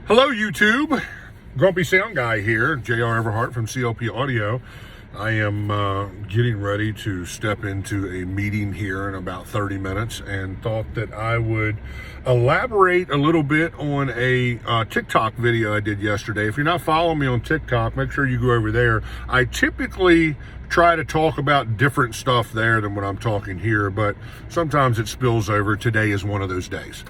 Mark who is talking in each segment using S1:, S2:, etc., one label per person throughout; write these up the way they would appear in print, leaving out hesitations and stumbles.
S1: Hello, YouTube. Grumpy Sound Guy here, J.R. Everhart from CLP Audio. I am getting ready to step into a meeting here in about 30 minutes and thought that I would elaborate a little bit on a TikTok video I did yesterday. If you're not following me on TikTok, make sure you go over there. I typically try to talk about different stuff there than what I'm talking here, but sometimes it spills over. Today is one of those days.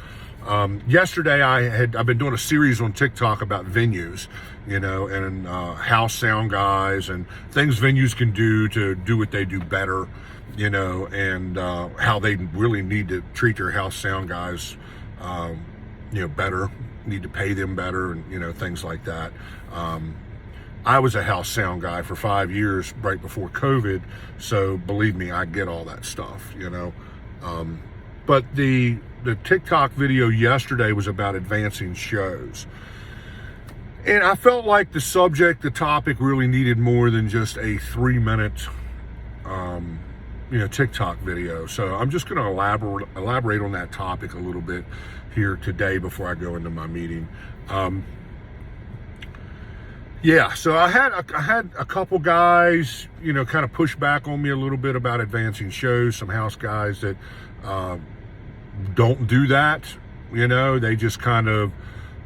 S1: Yesterday I've been doing a series on TikTok about venues, and house sound guys and things venues can do to do what they do better, and how they really need to treat their house sound guys, better, need to pay them better, and, things like that. I was a house sound guy for 5 years right before COVID, so believe me, I get all that stuff, but the TikTok video yesterday was about advancing shows. And I felt like the topic really needed more than just a 3-minute, TikTok video. So I'm just going to elaborate on that topic a little bit here today before I go into my meeting. So I had a couple guys, kind of push back on me a little bit about advancing shows. Some house guys that don't do that. They just kind of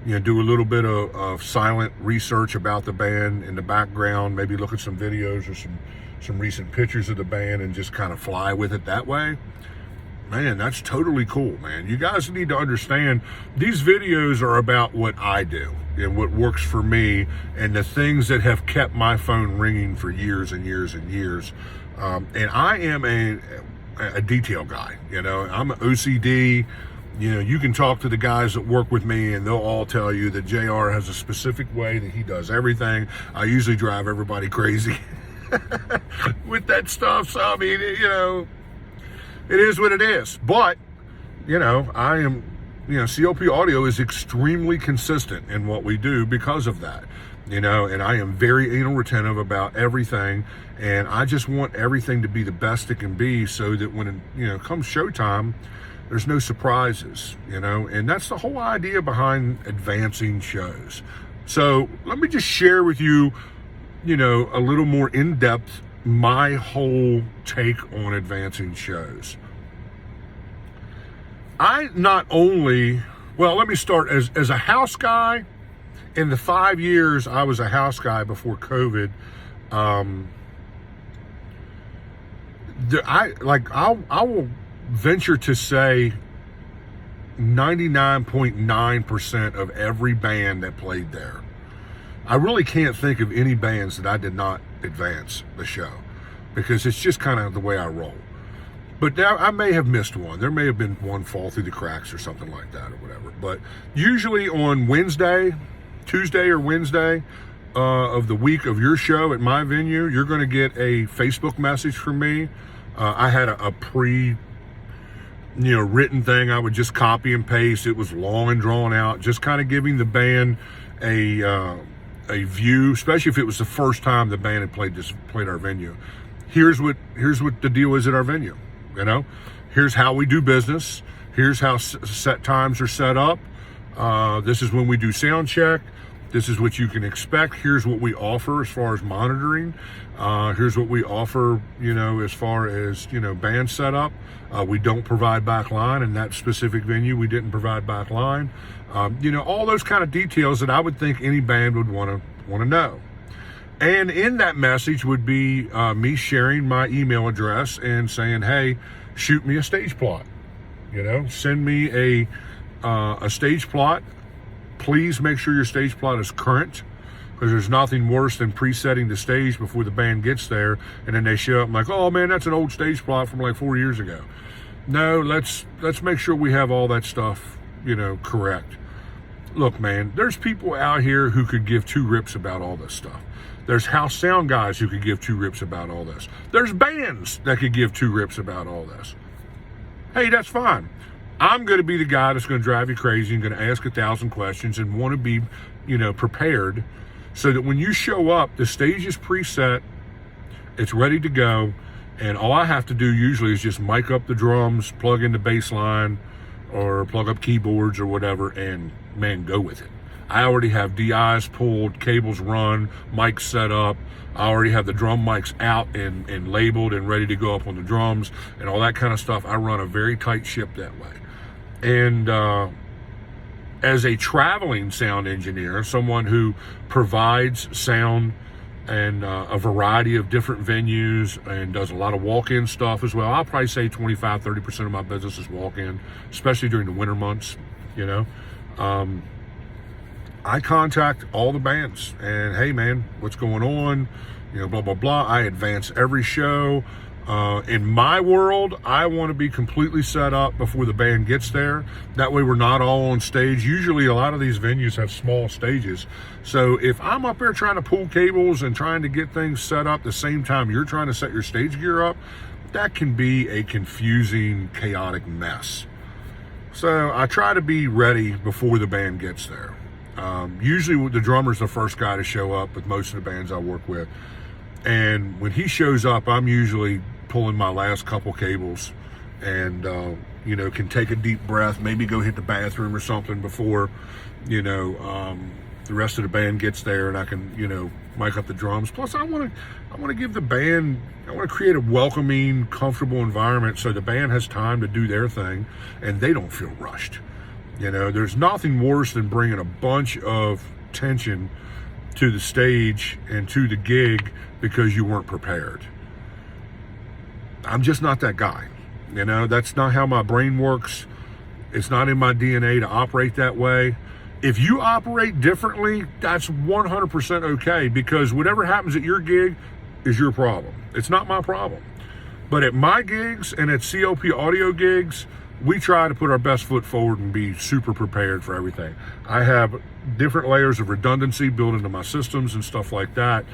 S1: do a little bit of silent research about the band in the background, maybe look at some videos or some recent pictures of the band and just kind of fly with it that way. Man, that's totally cool, man. You guys need to understand these videos are about what I do and what works for me and the things that have kept my phone ringing for years and years and years. And I am a detail guy, I'm an OCD. You can talk to the guys that work with me and they'll all tell you that JR has a specific way that he does everything. I usually drive everybody crazy with that stuff. So, I mean, it is what it is. But, I am, CLP Audio is extremely consistent in what we do because of that. And I am very anal retentive about everything, and I just want everything to be the best it can be so that when it comes showtime, there's no surprises, and that's the whole idea behind advancing shows. So let me just share with you, a little more in depth, my whole take on advancing shows. Let me start as a house guy. In the 5 years I was a house guy before COVID, I will venture to say 99.9% of every band that played there. I really can't think of any bands that I did not advance the show because it's just kind of the way I roll. But now I may have missed one. There may have been one fall through the cracks or something like that or whatever. But usually on Tuesday or Wednesday of the week of your show at my venue, you're going to get a Facebook message from me. I had a written thing I would just copy and paste. It was long and drawn out, just kind of giving the band a view, especially if it was the first time the band had played our venue. Here's what the deal is at our venue. Here's how we do business. Here's how set times are set up. This is when we do sound check. This is what you can expect. Here's what we offer as far as monitoring. Here's what we offer, as far as, band setup. We don't provide backline. In that specific venue, we didn't provide backline. All those kind of details that I would think any band would want to know. And in that message would be me sharing my email address and saying, hey, shoot me a stage plot. Send me a stage plot. Please make sure your stage plot is current, because there's nothing worse than presetting the stage before the band gets there and then they show up and like, oh man, that's an old stage plot from like 4 years ago. No, let's make sure we have all that stuff, correct. Look, man, there's people out here who could give two rips about all this stuff. There's house sound guys who could give two rips about all this. There's bands that could give two rips about all this. Hey, that's fine. I'm going to be the guy that's going to drive you crazy and going to ask 1,000 questions and want to be, prepared so that when you show up, the stage is preset, it's ready to go, and all I have to do usually is just mic up the drums, plug in the bass line, or plug up keyboards or whatever, and man, go with it. I already have DIs pulled, cables run, mics set up. I already have the drum mics out and labeled and ready to go up on the drums and all that kind of stuff. I run a very tight ship that way. And as a traveling sound engineer, someone who provides sound and a variety of different venues and does a lot of walk-in stuff as well, I'll probably say 25-30% of my business is walk-in, especially during the winter months, you know. I contact all the bands and, hey man, what's going on? You know, blah, blah, blah. I advance every show. In my world, I want to be completely set up before the band gets there. That way we're not all on stage. Usually a lot of these venues have small stages. So if I'm up there trying to pull cables and trying to get things set up the same time you're trying to set your stage gear up, that can be a confusing, chaotic mess. So I try to be ready before the band gets there. Usually the drummer's the first guy to show up with most of the bands I work with. And when he shows up, I'm usually pulling my last couple cables and, you know, can take a deep breath, maybe go hit the bathroom or something before, you know, the rest of the band gets there and I can, you know, mic up the drums. Plus I want to give the band, I want to create a welcoming, comfortable environment so the band has time to do their thing and they don't feel rushed. You know, there's nothing worse than bringing a bunch of tension to the stage and to the gig because you weren't prepared. I'm just not that guy. You know, that's not how my brain works. It's not in my DNA to operate that way. If you operate differently, that's 100% okay, because whatever happens at your gig is your problem. It's not my problem. But at my gigs and at COP audio gigs, we try to put our best foot forward and be super prepared for everything. I have different layers of redundancy built into my systems and stuff like that.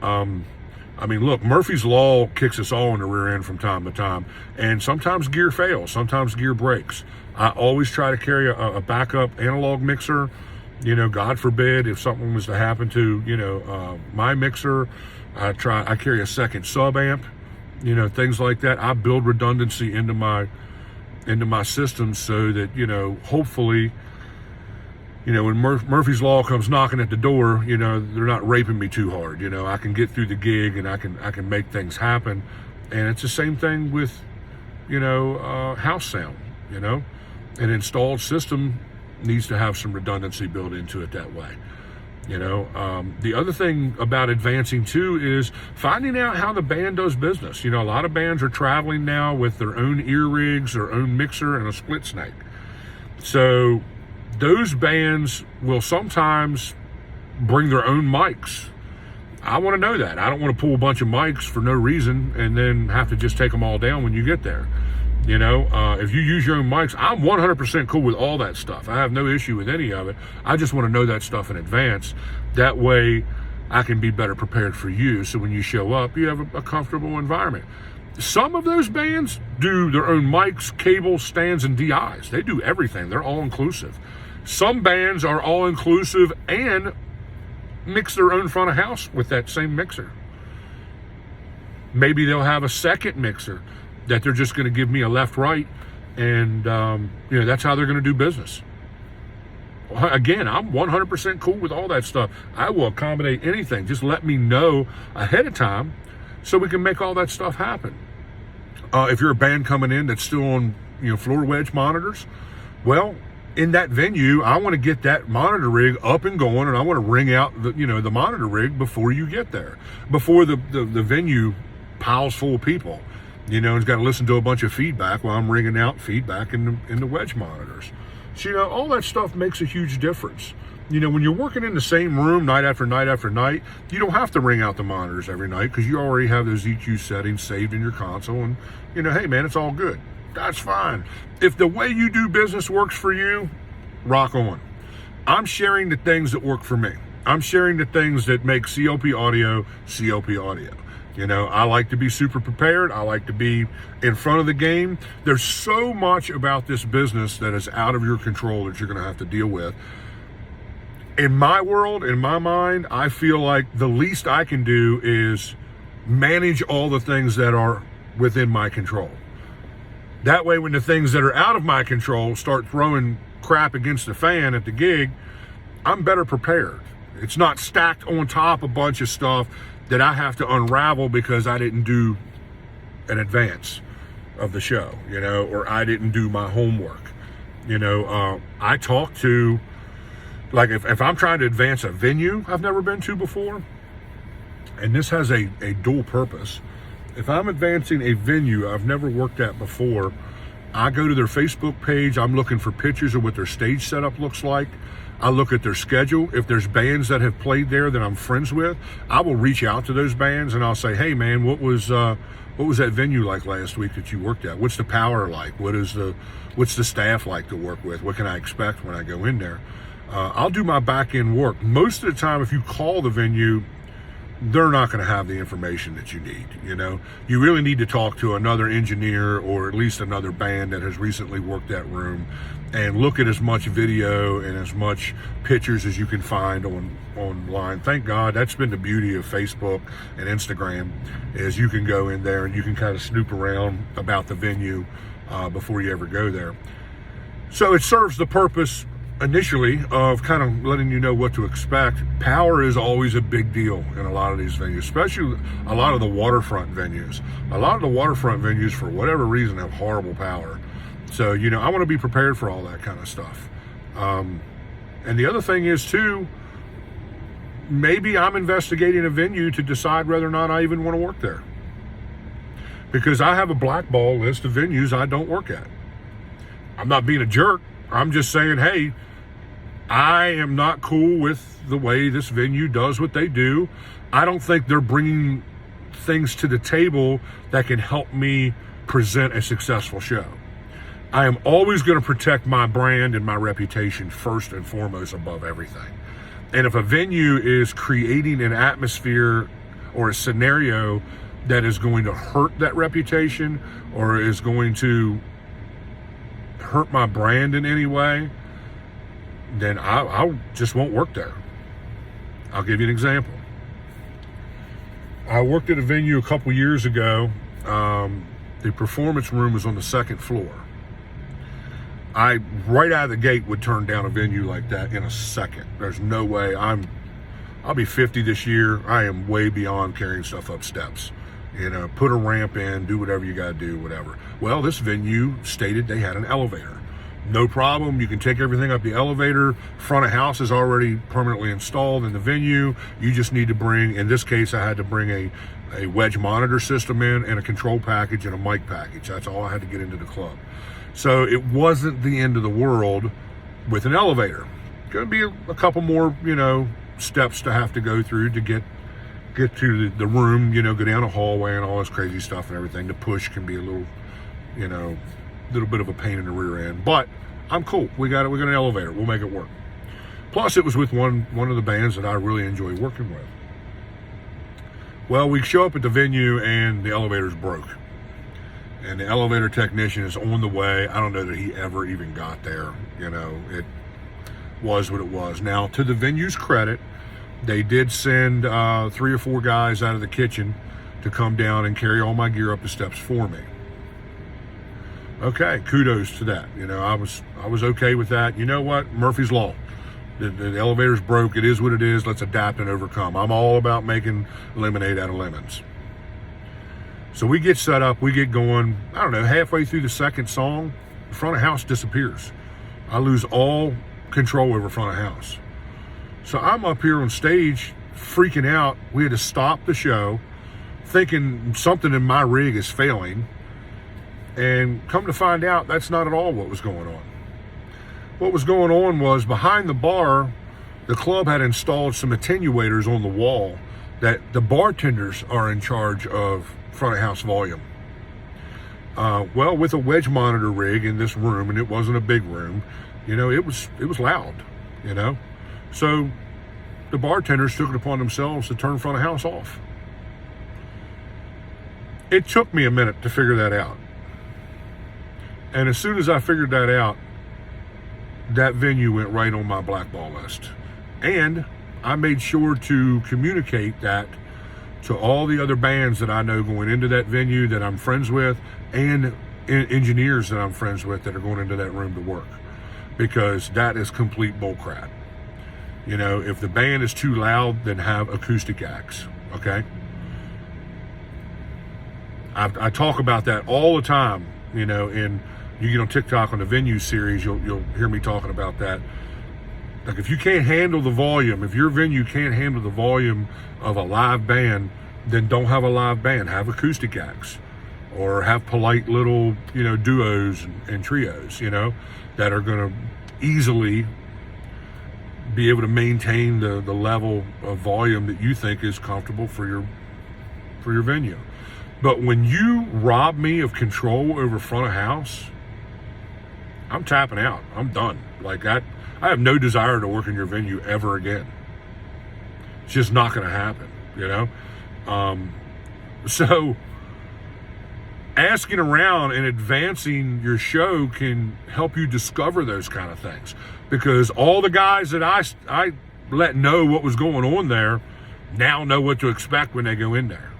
S1: I mean, look, Murphy's Law kicks us all in the rear end from time to time. And sometimes gear fails, sometimes gear breaks. I always try to carry a backup analog mixer. You know, God forbid if something was to happen to, you know, my mixer, I carry a second sub amp, you know, things like that. I build redundancy into my system so that, you know, hopefully, you know, when Murphy's Law comes knocking at the door, you know, they're not raping me too hard. You know, I can get through the gig and I can make things happen. And it's the same thing with, you know, house sound. You know, an installed system needs to have some redundancy built into it that way. You know, the other thing about advancing too is finding out how the band does business. You know, a lot of bands are traveling now with their own ear rigs, their own mixer, and a split snake. So those bands will sometimes bring their own mics. I want to know that. I don't want to pull a bunch of mics for no reason and then have to just take them all down when you get there. You know, if you use your own mics, I'm 100% cool with all that stuff. I have no issue with any of it. I just want to know that stuff in advance. That way I can be better prepared for you. So when you show up, you have a comfortable environment. Some of those bands do their own mics, cables, stands, and DIs. They do everything. They're all inclusive. Some bands are all inclusive and mix their own front of house with that same mixer. Maybe they'll have a second mixer that they're just going to give me a left-right, and you know, that's how they're going to do business. Again, I'm 100% cool with all that stuff. I will accommodate anything. Just let me know ahead of time so we can make all that stuff happen. If you're a band coming in that's still on, you know, floor wedge monitors, well, in that venue, I want to get that monitor rig up and going, and I want to ring out the, you know, the monitor rig before you get there, before the venue piles full of people. You know, he's got to listen to a bunch of feedback while I'm ringing out feedback in the wedge monitors. So, you know, all that stuff makes a huge difference. You know, when you're working in the same room night after night after night, you don't have to ring out the monitors every night because you already have those EQ settings saved in your console. And, you know, hey, man, it's all good. That's fine. If the way you do business works for you, rock on. I'm sharing the things that work for me. I'm sharing the things that make COP audio COP audio. You know, I like to be super prepared. I like to be in front of the game. There's so much about this business that is out of your control that you're going to have to deal with. In my world, in my mind, I feel like the least I can do is manage all the things that are within my control. That way, when the things that are out of my control start throwing crap against the fan at the gig, I'm better prepared. It's not stacked on top a bunch of stuff that I have to unravel because I didn't do an advance of the show, or I didn't do my homework. I talk to, like if I'm trying to advance a venue I've never been to before, and this has a dual purpose. If I'm advancing a venue I've never worked at before, I go to their Facebook page. I'm looking for pictures of what their stage setup looks like. I look at their schedule. If there's bands that have played there that I'm friends with, I will reach out to those bands and I'll say, hey man, what was that venue like last week that you worked at? What's the power like? What's the staff like to work with? What can I expect when I go in there? I'll do my back end work. Most of the time, if you call the venue, they're not going to have the information that you need. You really need to talk to another engineer or at least another band that has recently worked that room and look at as much video and as much pictures as you can find online. Thank God, that's been the beauty of Facebook and Instagram, is you can go in there and you can kind of snoop around about the venue before you ever go there. So it serves the purpose initially of kind of letting you know what to expect. Power is always a big deal in a lot of these venues, especially a lot of the waterfront venues. A lot of the waterfront venues, for whatever reason, have horrible power. So, I want to be prepared for all that kind of stuff. And the other thing is too, maybe I'm investigating a venue to decide whether or not I even want to work there. Because I have a blackball list of venues I don't work at. I'm not being a jerk. I'm just saying, hey, I am not cool with the way this venue does what they do. I don't think they're bringing things to the table that can help me present a successful show. I am always going to protect my brand and my reputation first and foremost above everything. And if a venue is creating an atmosphere or a scenario that is going to hurt that reputation or is going to hurt my brand in any way, then I just won't work there. I'll give you an example. I worked at a venue a couple years ago. The performance room was on the second floor. I, right out of the gate, would turn down a venue like that in a second. There's no way. I'll be 50 this year. I am way beyond carrying stuff up steps. Put a ramp in, do whatever you got to do, whatever. Well, this venue stated they had an elevator. No problem. You can take everything up the elevator. Front of house is already permanently installed in the venue. You just need to bring, in this case, I had to bring a wedge monitor system in and a control package and a mic package. That's all I had to get into the club. So it wasn't the end of the world with an elevator. Going to be a couple more, steps to have to go through to get to the room, go down a hallway and all this crazy stuff and everything. The push can be a little bit of a pain in the rear end, but I'm cool. We got an elevator. We'll make it work. Plus, it was with one of the bands that I really enjoy working with. Well, we show up at the venue and the elevator's broke. And the elevator technician is on the way. I don't know that he ever even got there. It was what it was. Now, to the venue's credit, they did send 3 or 4 guys out of the kitchen to come down and carry all my gear up the steps for me. Okay, kudos to that. I was okay with that. You know what? Murphy's Law. The elevator's broke. It is what it is. Let's adapt and overcome. I'm all about making lemonade out of lemons. So we get set up, we get going. I don't know, halfway through the second song, the front of house disappears. I lose all control over front of house. So I'm up here on stage freaking out. We had to stop the show, thinking something in my rig is failing. And come to find out, that's not at all what was going on. What was going on was behind the bar, the club had installed some attenuators on the wall that the bartenders are in charge of front of house volume. Well, with a wedge monitor rig in this room, and it wasn't a big room, it was loud, So the bartenders took it upon themselves to turn front of house off. It took me a minute to figure that out. And as soon as I figured that out, that venue went right on my blackball list. And I made sure to communicate that to all the other bands that I know going into that venue that I'm friends with, and engineers that I'm friends with that are going into that room to work, because that is complete bullcrap. You know, if the band is too loud, then have acoustic acts, okay? I talk about that all the time, you know, and you get on TikTok on the venue series, you'll hear me talking about that. Like, if you can't handle the volume, if your venue can't handle the volume of a live band, then don't have a live band. Have acoustic acts, or have polite little, you know, duos and trios, you know, that are going to easily be able to maintain the level of volume that you think is comfortable for your venue. But when you rob me of control over front of house, I'm tapping out. I'm done. Like, I have no desire to work in your venue ever again. It's just not going to happen, you know? So asking around and advancing your show can help you discover those kind of things, because all the guys that I let know what was going on there now know what to expect when they go in there.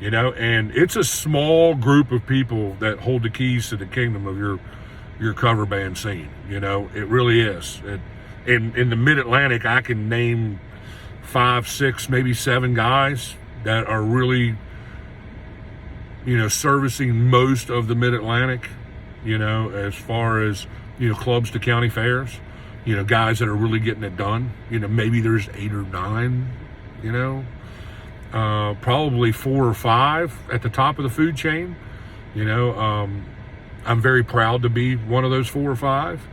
S1: You know, and it's a small group of people that hold the keys to the kingdom of your cover band scene. You know, it really is. In the Mid-Atlantic, I can name 5, 6, maybe 7 guys that are really, you know, servicing most of the Mid-Atlantic, you know, as far as, you know, clubs to county fairs, you know, guys that are really getting it done. You know, maybe there's 8 or 9, you know, probably 4 or 5 at the top of the food chain. You know, I'm very proud to be one of those 4 or 5.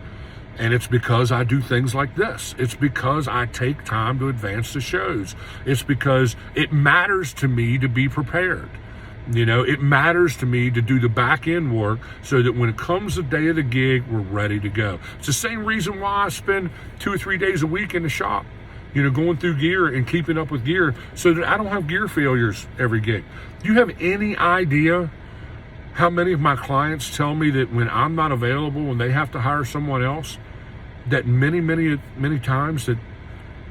S1: And it's because I do things like this. It's because I take time to advance the shows. It's because it matters to me to be prepared. You know, it matters to me to do the back end work so that when it comes the day of the gig, we're ready to go. It's the same reason why I spend 2 or 3 days a week in the shop, you know, going through gear and keeping up with gear so that I don't have gear failures every gig. Do you have any idea how many of my clients tell me that when I'm not available and they have to hire someone else, that many times that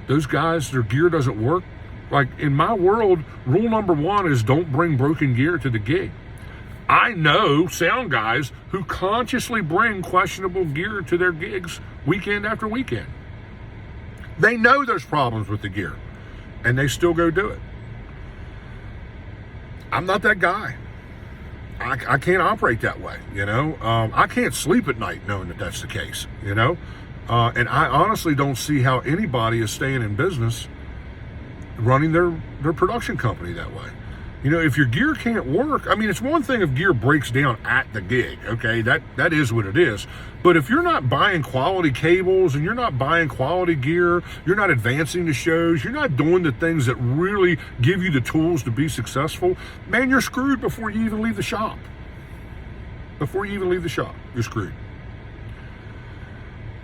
S1: those guys, their gear doesn't work? Like, in my world, rule number 1 is don't bring broken gear to the gig. I know sound guys who consciously bring questionable gear to their gigs weekend after weekend. They know there's problems with the gear, and they still go do it. I'm not that guy. I can't operate that way, you know. I can't sleep at night knowing that that's the case, you know. And I honestly don't see how anybody is staying in business running their production company that way. You know, if your gear can't work, I mean, it's one thing if gear breaks down at the gig, okay? That is what it is. But if you're not buying quality cables and you're not buying quality gear, you're not advancing the shows, you're not doing the things that really give you the tools to be successful, man, you're screwed before you even leave the shop. Before you even leave the shop, you're screwed.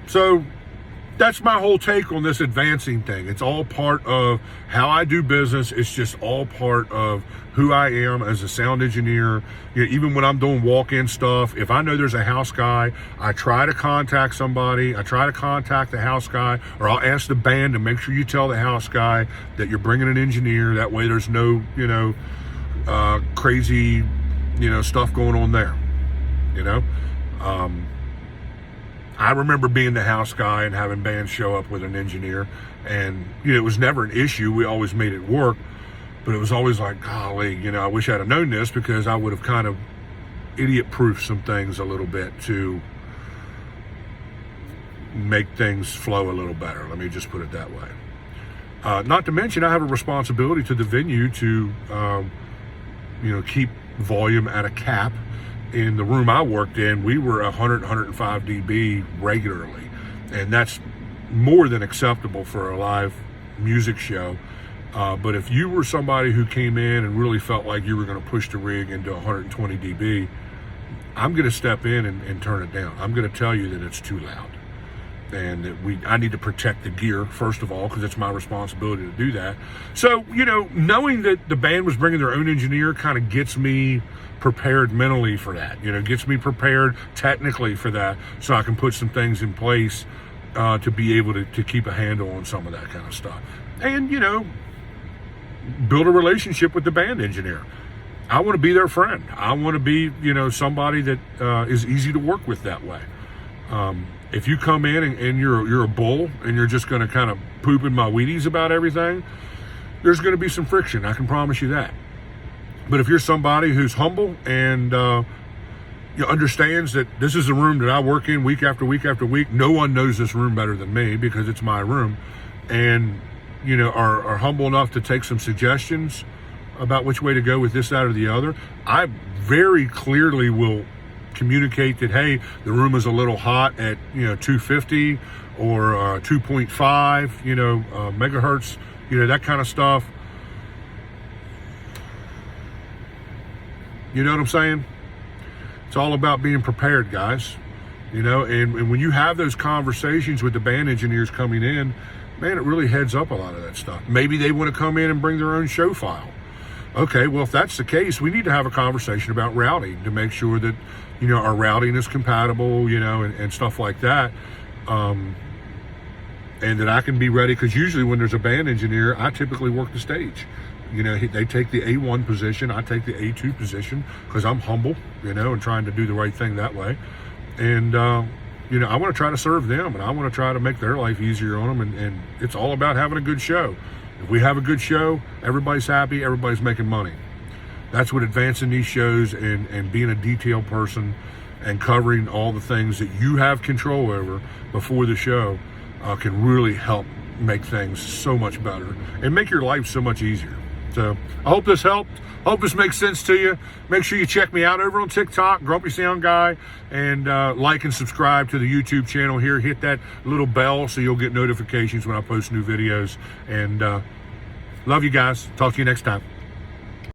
S1: So that's my whole take on this advancing thing. It's all part of how I do business. It's just all part of who I am as a sound engineer. You know, even when I'm doing walk-in stuff, if I know there's a house guy, I try to contact somebody. I try to contact the house guy, or I'll ask the band to make sure you tell the house guy that you're bringing an engineer. That way there's no, you know, crazy, you know, stuff going on there, you know. I remember being the house guy and having bands show up with an engineer, and, you know, it was never an issue. We always made it work, but it was always like, golly, you know, I wish I'd have known this, because I would have kind of idiot-proofed some things a little bit to make things flow a little better. Let me just put it that way. Not to mention, I have a responsibility to the venue to, you know, keep volume at a cap. In the room I worked in, we were 100, 105 dB regularly. And that's more than acceptable for a live music show. But if you were somebody who came in and really felt like you were going to push the rig into 120 dB, I'm going to step in and turn it down. I'm going to tell you that it's too loud. And that I need to protect the gear, first of all, because it's my responsibility to do that. So, you know, knowing that the band was bringing their own engineer kind of gets me prepared mentally for that. You know, gets me prepared technically for that, so I can put some things in place to be able to keep a handle on some of that kind of stuff. And, you know, build a relationship with the band engineer. I want to be their friend. I want to be, you know, somebody that is easy to work with that way. If you come in and you're a bull and you're just going to kind of poop in my Wheaties about everything, there's going to be some friction. I can promise you that. But if you're somebody who's humble and understands that this is a room that I work in week after week after week, no one knows this room better than me because it's my room, and are humble enough to take some suggestions about which way to go with this, that, or the other, I very clearly will communicate that, hey, the room is a little hot at 250 or 2.5 megahertz, that kind of stuff. You know what I'm saying? It's all about being prepared, guys. And when you have those conversations with the band engineers coming in, man, it really heads up a lot of that stuff. Maybe they want to come in and bring their own show file. Okay, well, if that's the case, we need to have a conversation about routing to make sure that, our routing is compatible, and stuff like that. And that I can be ready, because usually when there's a band engineer, I typically work the stage. They take the A1 position, I take the A2 position, because I'm humble, and trying to do the right thing that way. And, I want to try to serve them, and I want to try to make their life easier on them. And it's all about having a good show. If we have a good show, everybody's happy, everybody's making money. That's what advancing these shows and being a detailed person and covering all the things that you have control over before the show can really help make things so much better and make your life so much easier. So I hope this helped. Hope this makes sense to you. Make sure you check me out over on TikTok, Grumpy Sound Guy, and like and subscribe to the YouTube channel here. Hit that little bell so you'll get notifications when I post new videos. And love you guys. Talk to you next time.